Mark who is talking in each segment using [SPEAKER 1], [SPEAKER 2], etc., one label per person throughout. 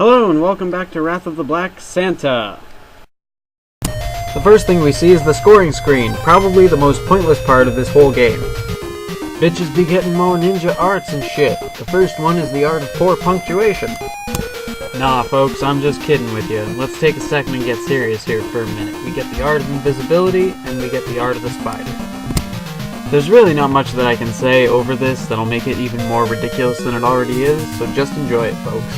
[SPEAKER 1] Hello and welcome back to Wrath of the Black Santa.
[SPEAKER 2] The first thing we see is the scoring screen, probably the most pointless part of this whole game. Bitches be getting more ninja arts and shit. The first one is the art of poor punctuation. Nah folks, I'm just kidding with you. Let's take a second and get serious here for a minute. We get the art of invisibility, and we get the art of the spider. There's really not much that I can say over this that'll make it even more ridiculous than it already is, so just enjoy it folks.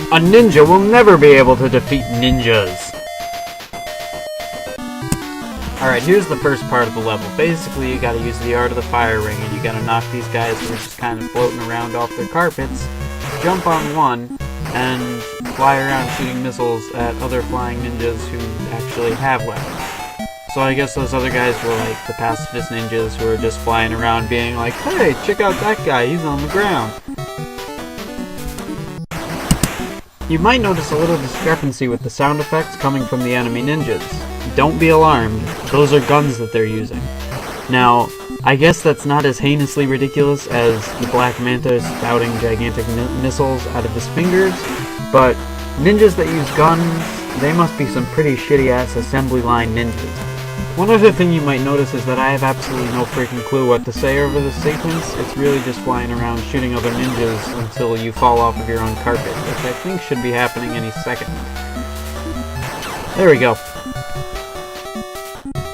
[SPEAKER 2] A ninja will never be able to defeat ninjas! Alright, here's the first part of the level. Basically, you gotta use the art of the fire ring, and you gotta knock these guys who are just kind of floating around off their carpets, jump on one, and fly around shooting missiles at other flying ninjas who actually have weapons. So I guess those other guys were like the pacifist ninjas who are just flying around being like, hey, check out that guy, he's on the ground. You might notice a little discrepancy with the sound effects coming from the enemy ninjas. Don't be alarmed, those are guns that they're using. Now, I guess that's not as heinously ridiculous as the Black Manta spouting gigantic missiles out of his fingers, but ninjas that use guns, they must be some pretty shitty-ass assembly line ninjas. One other thing you might notice is that I have absolutely no freaking clue what to say over this sequence. It's really just flying around shooting other ninjas until you fall off of your own carpet, which I think should be happening any second. There we go.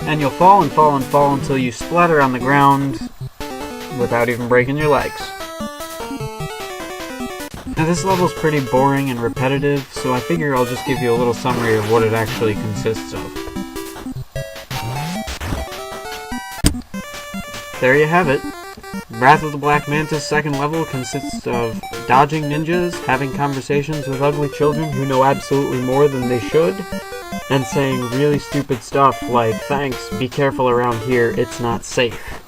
[SPEAKER 2] And you'll fall and fall and fall until you splatter on the ground without even breaking your legs. Now this level's pretty boring and repetitive, so I figure I'll just give you a little summary of what it actually consists of. There you have it. Wrath of the Black Manta's second level consists of dodging ninjas, having conversations with ugly children who know absolutely more than they should, and saying really stupid stuff like, thanks, be careful around here, it's not safe.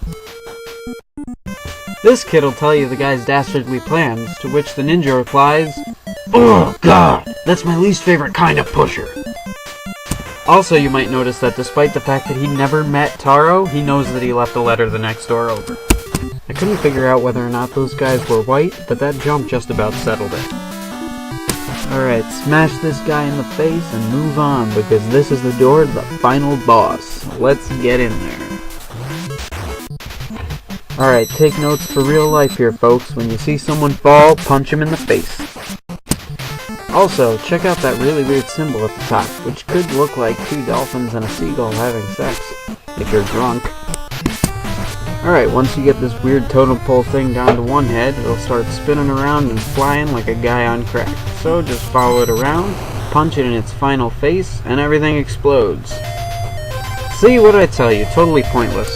[SPEAKER 2] This kid will tell you the guy's dastardly plans, to which the ninja replies, oh god, that's my least favorite kind of pusher. Also, you might notice that despite the fact that he never met Taro, he knows that he left a letter the next door over. I couldn't figure out whether or not those guys were white, but that jump just about settled it. Alright, smash this guy in the face and move on, because this is the door to the final boss. Let's get in there. Alright, take notes for real life here, folks. When you see someone fall, punch him in the face. Also, check out that really weird symbol at the top, which could look like two dolphins and a seagull having sex, if you're drunk. Alright, once you get this weird totem pole thing down to one head, it'll start spinning around and flying like a guy on crack. So just follow it around, punch it in its final face, and everything explodes. See, what did I tell you? Totally pointless.